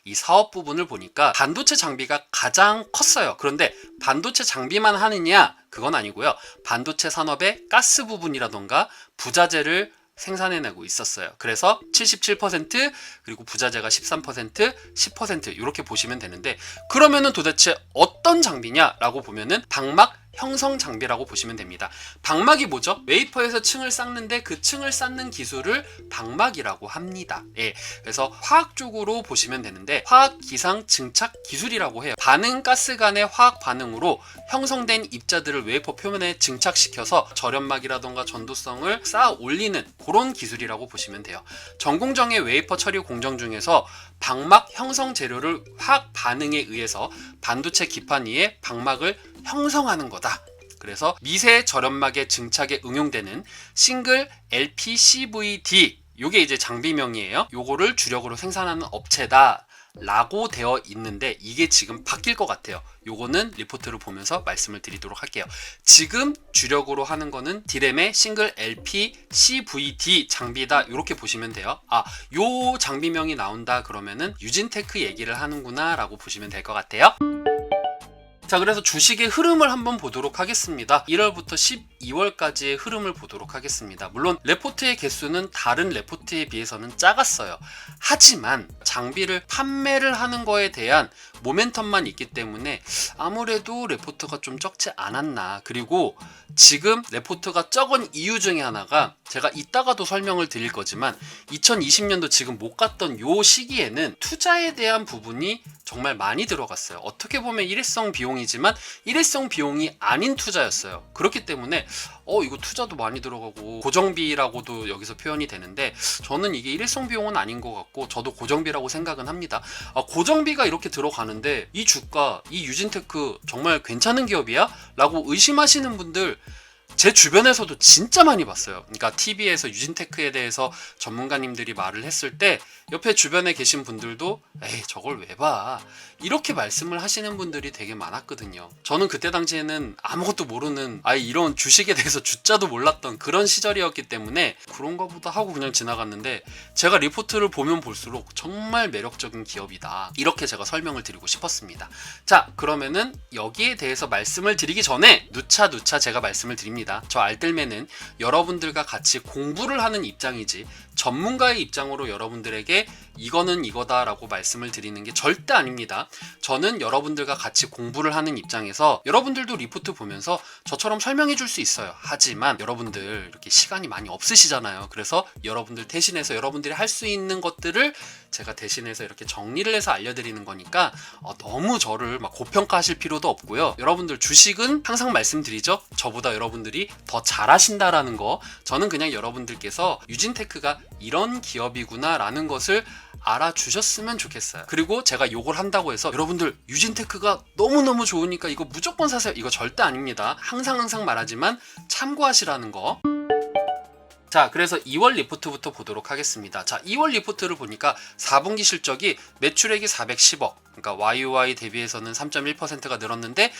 이 사업 부분을 보니까 반도체 장비가 가장 컸어요. 그런데 반도체 장비만 하느냐? 그건 아니고요. 반도체 산업의 가스 부분이라던가 부자재를 생산해내고 있었어요. 그래서 77% 그리고 부자재가 13%, 10% 이렇게 보시면 되는데, 그러면은 도대체 어떤 장비냐라고 보면은 방막 형성 장비라고 보시면 됩니다. 방막이 뭐죠? 웨이퍼에서 층을 쌓는데 그 층을 쌓는 기술을 방막이라고 합니다. 예, 그래서 화학 쪽으로 보시면 되는데 화학 기상 증착 기술이라고 해요. 반응 가스 간의 화학 반응으로 형성된 입자들을 웨이퍼 표면에 증착시켜서 절연막이라던가 전도성을 쌓아 올리는 그런 기술이라고 보시면 돼요. 전공정의 웨이퍼 처리 공정 중에서 방막 형성 재료를 화학 반응에 의해서 반도체 기판 위에 방막을 형성하는 거다. 그래서 미세 절연막의 증착에 응용되는 싱글 LPCVD, 요게 이제 장비명이에요. 요거를 주력으로 생산하는 업체다 라고 되어 있는데, 이게 지금 바뀔 것 같아요. 요거는 리포트를 보면서 말씀을 드리도록 할게요. 지금 주력으로 하는 거는 D램의 싱글 LPCVD 장비다, 이렇게 보시면 돼요. 요 장비명이 나온다 그러면은 유진테크 얘기를 하는구나 라고 보시면 될 것 같아요. 자, 그래서 주식의 흐름을 한번 보도록 하겠습니다. 1월부터 12월까지의 흐름을 보도록 하겠습니다. 물론 레포트의 개수는 다른 레포트에 비해서는 작았어요. 하지만 장비를 판매를 하는 거에 대한 모멘텀만 있기 때문에 아무래도 레포트가 좀 적지 않았나. 그리고 지금 레포트가 적은 이유 중에 하나가, 제가 이따가도 설명을 드릴 거지만 2020년도 지금 못 갔던 요 시기에는 투자에 대한 부분이 정말 많이 들어갔어요. 어떻게 보면 일회성 비용이지만 일회성 비용이 아닌 투자였어요. 그렇기 때문에 이거 투자도 많이 들어가고 고정비라고도 여기서 표현이 되는데, 저는 이게 일회성 비용은 아닌 것 같고 저도 고정비라고 생각은 합니다. 고정비가 이렇게 들어가는데 이 주가, 이 유진테크 정말 괜찮은 기업이야? 라고 의심하시는 분들 제 주변에서도 진짜 많이 봤어요. 그러니까 TV에서 유진테크에 대해서 전문가님들이 말을 했을 때 옆에 주변에 계신 분들도 에이 저걸 왜 봐, 이렇게 말씀을 하시는 분들이 되게 많았거든요. 저는 그때 당시에는 아무것도 모르는, 이런 주식에 대해서 주자도 몰랐던 그런 시절이었기 때문에 그런가 보다 하고 그냥 지나갔는데, 제가 리포트를 보면 볼수록 정말 매력적인 기업이다, 이렇게 제가 설명을 드리고 싶었습니다. 자, 그러면은 여기에 대해서 말씀을 드리기 전에 누차 제가 말씀을 드립니다. 저 알뜰매는 여러분들과 같이 공부를 하는 입장이지 전문가의 입장으로 여러분들에게 이거는 이거다 라고 말씀을 드리는 게 절대 아닙니다. 저는 여러분들과 같이 공부를 하는 입장에서 여러분들도 리포트 보면서 저처럼 설명해 줄 수 있어요. 하지만 여러분들 이렇게 시간이 많이 없으시잖아요. 그래서 여러분들 대신해서 여러분들이 할 수 있는 것들을 제가 대신해서 이렇게 정리를 해서 알려드리는 거니까 너무 저를 막 고평가하실 필요도 없고요. 여러분들 주식은 항상 말씀드리죠. 저보다 여러분들이 더 잘하신다라는 거, 저는 그냥 여러분들께서 유진테크가 이런 기업이구나 라는 것을 알아주셨으면 좋겠어요. 그리고 제가 요걸 한다고 해서 여러분들 유진테크가 너무너무 좋으니까 이거 무조건 사세요, 이거 절대 아닙니다. 항상 말하지만 참고하시라는 거. 자, 그래서 2월 리포트부터 보도록 하겠습니다. 자, 2월 리포트를 보니까 4분기 실적이 매출액이 410억, 그러니까 YOY 대비해서는 3.1%가 늘었는데,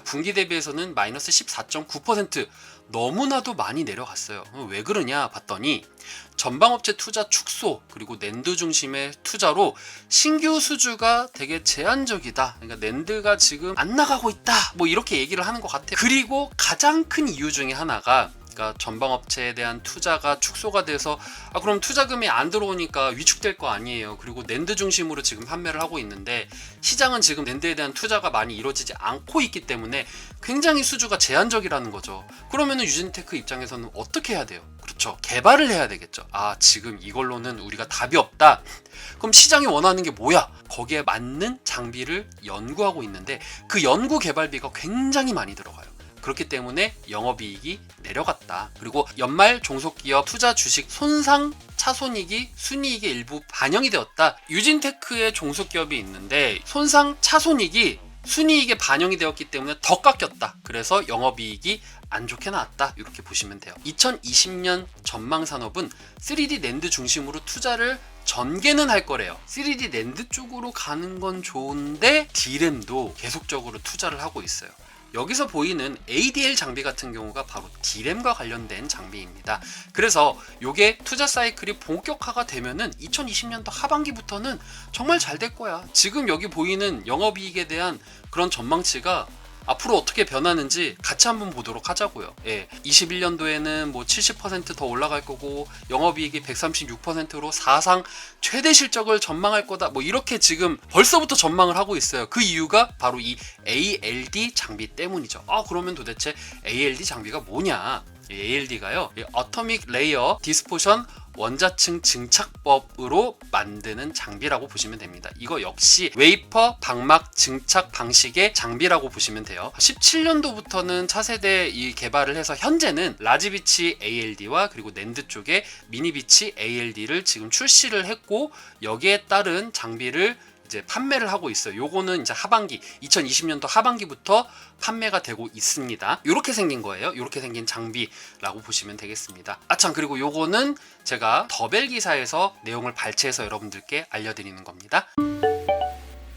분기 대비해서는 마이너스 14.9%, 너무나도 많이 내려갔어요. 왜 그러냐 봤더니 전방업체 투자 축소, 그리고 낸드 중심의 투자로 신규 수주가 되게 제한적이다. 그러니까 낸드가 지금 안 나가고 있다, 뭐 이렇게 얘기를 하는 것 같아요. 그리고 가장 큰 이유 중에 하나가, 전방업체에 대한 투자가 축소가 돼서 그럼 투자금이 안 들어오니까 위축될 거 아니에요. 그리고 낸드 중심으로 지금 판매를 하고 있는데 시장은 지금 낸드에 대한 투자가 많이 이루어지지 않고 있기 때문에 굉장히 수주가 제한적이라는 거죠. 그러면은 유진테크 입장에서는 어떻게 해야 돼요? 그렇죠, 개발을 해야 되겠죠. 지금 이걸로는 우리가 답이 없다. 그럼 시장이 원하는 게 뭐야? 거기에 맞는 장비를 연구하고 있는데 그 연구 개발비가 굉장히 많이 들어가요. 그렇기 때문에 영업이익이 내려갔다. 그리고 연말 종속기업 투자 주식 손상 차손익이 순이익의 일부 반영이 되었다. 유진테크의 종속기업이 있는데 손상 차손익이 순이익에 반영이 되었기 때문에 더 깎였다. 그래서 영업이익이 안 좋게 나왔다, 이렇게 보시면 돼요. 2020년 전망산업은 3D 낸드 중심으로 투자를 전개는 할 거래요. 3D 낸드 쪽으로 가는 건 좋은데 D램도 계속적으로 투자를 하고 있어요. 여기서 보이는 ADL 장비 같은 경우가 바로 D램과 관련된 장비입니다. 그래서 이게 투자 사이클이 본격화가 되면은 2020년도 하반기부터는 정말 잘 될 거야. 지금 여기 보이는 영업이익에 대한 그런 전망치가 앞으로 어떻게 변하는지 같이 한번 보도록 하자고요. 21년도에는 뭐 70% 더 올라갈 거고 영업이익이 136%로 사상 최대 실적을 전망할 거다. 뭐 이렇게 지금 벌써부터 전망을 하고 있어요. 그 이유가 바로 이 ALD 장비 때문이죠. 그러면 도대체 ALD 장비가 뭐냐? ALD가요, 어토믹 레이어 디스포션 원자층 증착법으로 만드는 장비라고 보시면 됩니다. 이거 역시 웨이퍼 방막 증착 방식의 장비라고 보시면 돼요. 17년도부터는 차세대 이 개발을 해서 현재는 라지비치 ALD와 그리고 낸드 쪽에 미니비치 ALD를 지금 출시를 했고, 여기에 따른 장비를 이제 판매를 하고 있어요. 요거는 이제 하반기 2020년도 하반기부터 판매가 되고 있습니다. 이렇게 생긴 거예요. 이렇게 생긴 장비라고 보시면 되겠습니다. 참, 그리고 요거는 제가 더벨 기사에서 내용을 발췌해서 여러분들께 알려드리는 겁니다.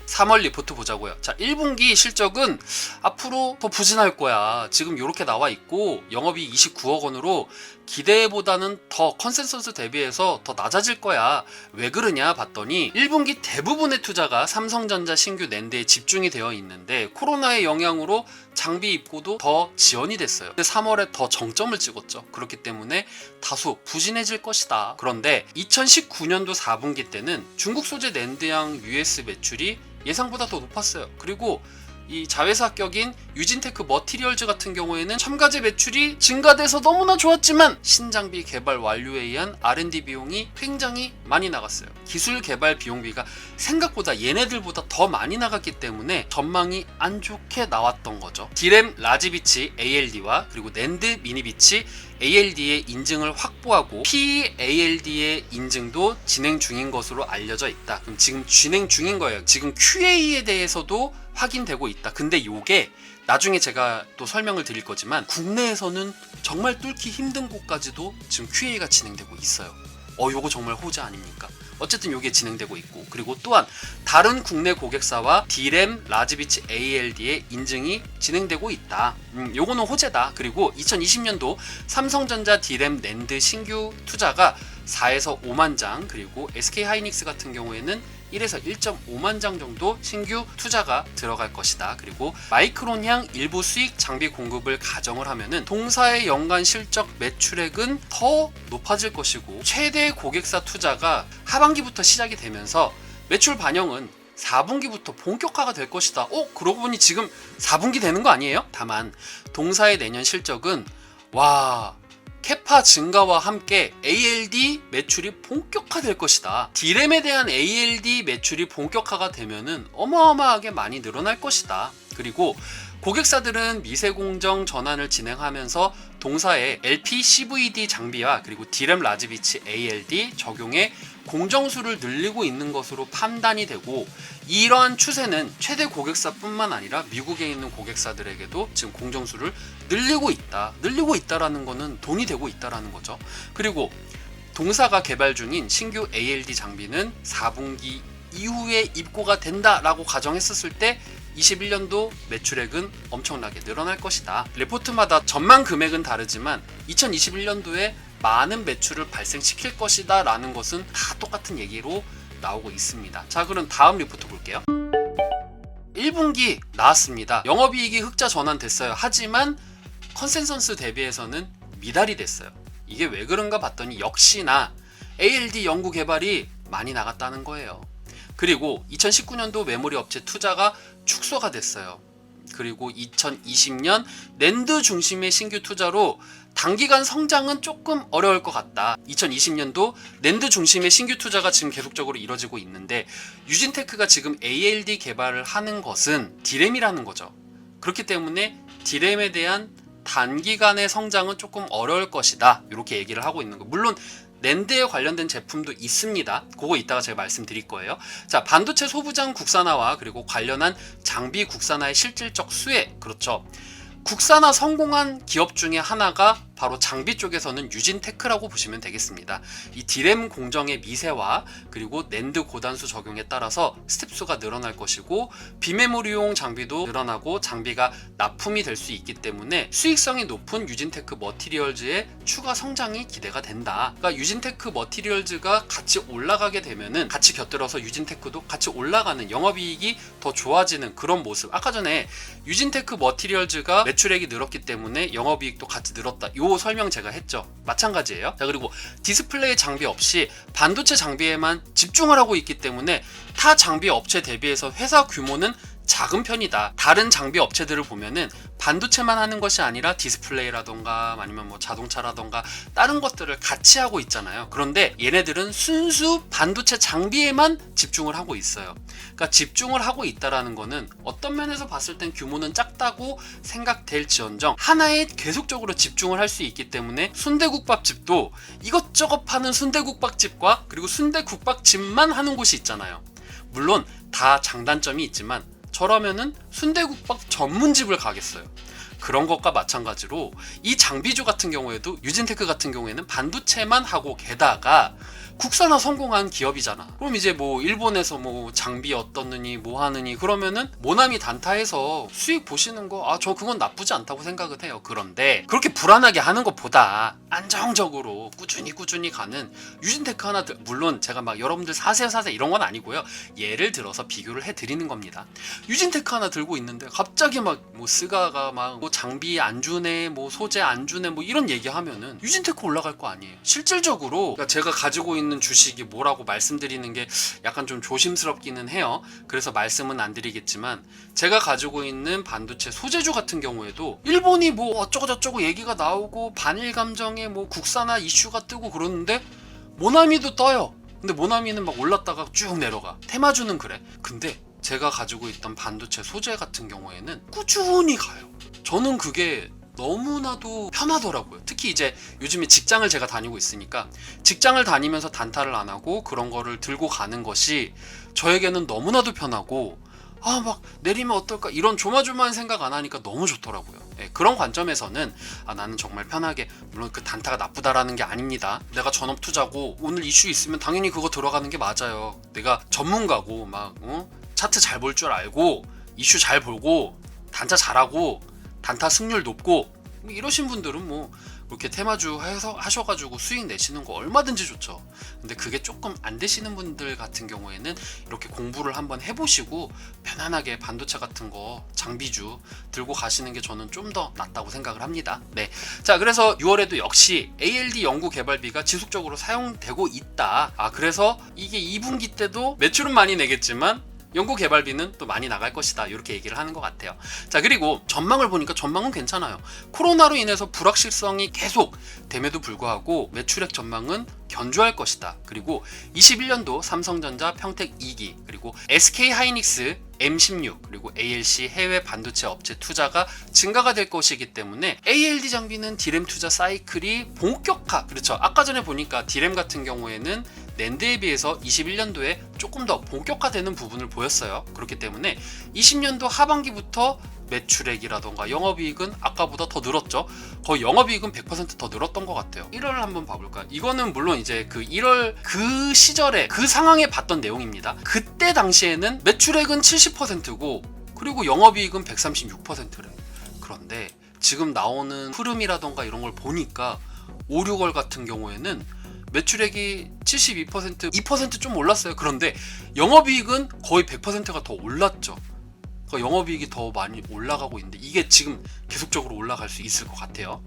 3월 리포트 보자고요. 자, 1분기 실적은 앞으로 더 부진할 거야. 지금 이렇게 나와 있고 영업이익 29억 원으로 기대보다는 더 컨센서스 대비해서 더 낮아질 거야. 왜 그러냐 봤더니 1분기 대부분의 투자가 삼성전자 신규 낸드에 집중이 되어 있는데 코로나의 영향으로 장비 입고도 더 지연이 됐어요. 근데 3월에 더 정점을 찍었죠. 그렇기 때문에 다소 부진해질 것이다. 그런데 2019년도 4분기 때는 중국 소재 낸드양 US 매출이 예상보다 더 높았어요. 그리고 이 자회사 합격인 유진테크 머티리얼즈 같은 경우에는 첨가제 매출이 증가돼서 너무나 좋았지만 신장비 개발 완료에 의한 R&D 비용이 굉장히 많이 나갔어요. 기술 개발 비용비가 생각보다 얘네들보다 더 많이 나갔기 때문에 전망이 안 좋게 나왔던 거죠. D램 라지비치 ALD와 그리고 낸드 미니비치 ALD의 인증을 확보하고 PALD의 인증도 진행 중인 것으로 알려져 있다. 그럼 지금 진행 중인 거예요. 지금 QA에 대해서도 확인되고 있다. 근데 요게 나중에 제가 또 설명을 드릴 거지만 국내에서는 정말 뚫기 힘든 곳까지도 지금 QA가 진행되고 있어요. 요거 정말 호재 아닙니까? 어쨌든 요게 진행되고 있고, 그리고 또한 다른 국내 고객사와 D램 라지비치 ALD의 인증이 진행되고 있다. 요거는 호재다. 그리고 2020년도 삼성전자 D램 낸드 신규 투자가 4에서 5만 장, 그리고 SK하이닉스 같은 경우에는 1에서 1.5만 장 정도 신규 투자가 들어갈 것이다. 그리고 마이크론향 일부 수익 장비 공급을 가정을 하면은 동사의 연간 실적 매출액은 더 높아질 것이고, 최대 고객사 투자가 하반기부터 시작이 되면서 매출 반영은 4분기부터 본격화가 될 것이다. 그러고 보니 지금 4분기 되는 거 아니에요? 다만 동사의 내년 실적은 캐파 증가와 함께 ALD 매출이 본격화될 것이다. D램에 대한 ALD 매출이 본격화가 되면은 어마어마하게 많이 늘어날 것이다. 그리고 고객사들은 미세공정 전환을 진행하면서 동사의 LPCVD 장비와 그리고 D램 라지비치 ALD 적용에 공정수를 늘리고 있는 것으로 판단이 되고, 이러한 추세는 최대 고객사뿐만 아니라 미국에 있는 고객사들에게도 지금 공정수를 늘리고 있다. 늘리고 있다라는 거는 돈이 되고 있다라는 거죠. 그리고 동사가 개발 중인 신규 ALD 장비는 4분기 이후에 입고가 된다라고 가정했었을 때 21년도 매출액은 엄청나게 늘어날 것이다. 레포트마다 전망 금액은 다르지만 2021년도에 많은 매출을 발생시킬 것이다 라는 것은 다 똑같은 얘기로 나오고 있습니다. 자, 그럼 다음 리포트 볼게요. 1분기 나왔습니다. 영업이익이 흑자 전환됐어요. 하지만 컨센서스 대비해서는 미달이 됐어요. 이게 왜 그런가 봤더니 역시나 ALD 연구 개발이 많이 나갔다는 거예요. 그리고 2019년도 메모리 업체 투자가 축소가 됐어요. 그리고 2020년 낸드 중심의 신규 투자로 단기간 성장은 조금 어려울 것 같다. 2020년도 낸드 중심의 신규 투자가 지금 계속적으로 이뤄지고 있는데, 유진테크가 지금 ALD 개발을 하는 것은 D램이라는 거죠. 그렇기 때문에 D램에 대한 단기간의 성장은 조금 어려울 것이다. 이렇게 얘기를 하고 있는 거. 물론 낸드에 관련된 제품도 있습니다. 그거 이따가 제가 말씀드릴 거예요. 자, 반도체 소부장 국산화와 그리고 관련한 장비 국산화의 실질적 수혜. 그렇죠. 국산화 성공한 기업 중에 하나가 바로 장비 쪽에서는 유진테크라고 보시면 되겠습니다. 이 D램 공정의 미세화 그리고 낸드 고단수 적용에 따라서 스텝수가 늘어날 것이고 비메모리용 장비도 늘어나고 장비가 납품이 될 수 있기 때문에 수익성이 높은 유진테크 머티리얼즈의 추가 성장이 기대가 된다. 그러니까 유진테크 머티리얼즈가 같이 올라가게 되면은 같이 곁들여서 유진테크도 같이 올라가는, 영업이익이 더 좋아지는 그런 모습. 아까 전에 유진테크 머티리얼즈가 매출액이 늘었기 때문에 영업이익도 같이 늘었다, 요 설명 제가 했죠. 마찬가지예요. 자, 그리고 디스플레이 장비 없이 반도체 장비에만 집중을 하고 있기 때문에 타 장비 업체 대비해서 회사 규모는 작은 편이다. 다른 장비 업체들을 보면은 반도체만 하는 것이 아니라 디스플레이라던가 아니면 뭐 자동차라던가 다른 것들을 같이 하고 있잖아요. 그런데 얘네들은 순수 반도체 장비에만 집중을 하고 있어요. 그러니까 집중을 하고 있다라는 거는 어떤 면에서 봤을 땐 규모는 작다고 생각될지언정 하나에 계속적으로 집중을 할 수 있기 때문에 순대국밥집도 이것저것 파는 순대국밥집과 그리고 순대국밥집만 하는 곳이 있잖아요. 물론 다 장단점이 있지만 저라면은 순대국밥 전문집을 가겠어요. 그런 것과 마찬가지로 이 장비주 같은 경우에도 유진테크 같은 경우에는 반도체만 하고 게다가 국산화 성공한 기업이잖아. 그럼 이제 뭐 일본에서 뭐 장비 어떻느니 뭐 하느니 그러면은 모나미 단타에서 수익 보시는 거, 저 그건 나쁘지 않다고 생각을 해요. 그런데 그렇게 불안하게 하는 것보다 안정적으로 꾸준히 가는 유진테크 하나, 물론 제가 막 여러분들 사세요 이런 건 아니고요. 예를 들어서 비교를 해드리는 겁니다. 유진테크 하나 들고 있는데 갑자기 막 뭐 스가가 막 뭐 장비 안 주네, 뭐 소재 안 주네, 뭐 이런 얘기하면은 유진테크 올라갈 거 아니에요. 실질적으로 그러니까 제가 가지고 있는 주식이 뭐라고 말씀드리는 게 약간 좀 조심스럽기는 해요. 그래서 말씀은 안 드리겠지만 제가 가지고 있는 반도체 소재주 같은 경우에도 일본이 뭐 어쩌고저쩌고 얘기가 나오고 반일 감정에 뭐 국산화 이슈가 뜨고 그러는데 모나미도 떠요. 근데 모나미는 막 올랐다가 쭉 내려가. 테마주는 그래. 근데 제가 가지고 있던 반도체 소재 같은 경우에는 꾸준히 가요. 저는 그게 너무나도 편하더라고요. 특히 이제 요즘에 직장을 제가 다니고 있으니까 직장을 다니면서 단타를 안 하고 그런 거를 들고 가는 것이 저에게는 너무나도 편하고 막 내리면 어떨까 이런 조마조마한 생각 안 하니까 너무 좋더라고요. 그런 관점에서는 나는 정말 편하게, 물론 그 단타가 나쁘다라는 게 아닙니다. 내가 전업 투자고 오늘 이슈 있으면 당연히 그거 들어가는 게 맞아요. 내가 전문가고 막 차트 잘 볼 줄 알고 이슈 잘 보고 단타 잘하고 단타 승률 높고 뭐 이러신 분들은 뭐 그렇게 테마주 하셔가지고 수익 내시는 거 얼마든지 좋죠. 근데 그게 조금 안 되시는 분들 같은 경우에는 이렇게 공부를 한번 해보시고 편안하게 반도체 같은 거 장비주 들고 가시는 게 저는 좀 더 낫다고 생각을 합니다. 네, 자, 그래서 6월에도 역시 ALD 연구 개발비가 지속적으로 사용되고 있다. 그래서 이게 2분기 때도 매출은 많이 내겠지만 연구 개발비는 또 많이 나갈 것이다, 이렇게 얘기를 하는 것 같아요. 자, 그리고 전망을 보니까 전망은 괜찮아요. 코로나로 인해서 불확실성이 계속 됨에도 불구하고 매출액 전망은 견조할 것이다. 그리고 21년도 삼성전자 평택 2기 그리고 SK하이닉스 M16 그리고 ALC 해외 반도체 업체 투자가 증가가 될 것이기 때문에 ALD 장비는 D램 투자 사이클이 본격화, 그렇죠. 아까 전에 보니까 D램 같은 경우에는 낸드에 비해서 21년도에 조금 더 본격화되는 부분을 보였어요. 그렇기 때문에 20년도 하반기부터 매출액이라던가 영업이익은 아까보다 더 늘었죠. 거의 영업이익은 100% 더 늘었던 것 같아요. 1월 한번 봐볼까요? 이거는 물론 이제 그 1월 그 시절에 그 상황에 봤던 내용입니다. 그때 당시에는 매출액은 70%고 그리고 영업이익은 136%래. 그런데 지금 나오는 흐름이라던가 이런 걸 보니까 5, 6월 같은 경우에는 매출액이 72%, 2% 좀 올랐어요. 그런데 영업이익은 거의 100%가 더 올랐죠. 그러니까 영업이익이 더 많이 올라가고 있는데 이게 지금 계속적으로 올라갈 수 있을 것 같아요.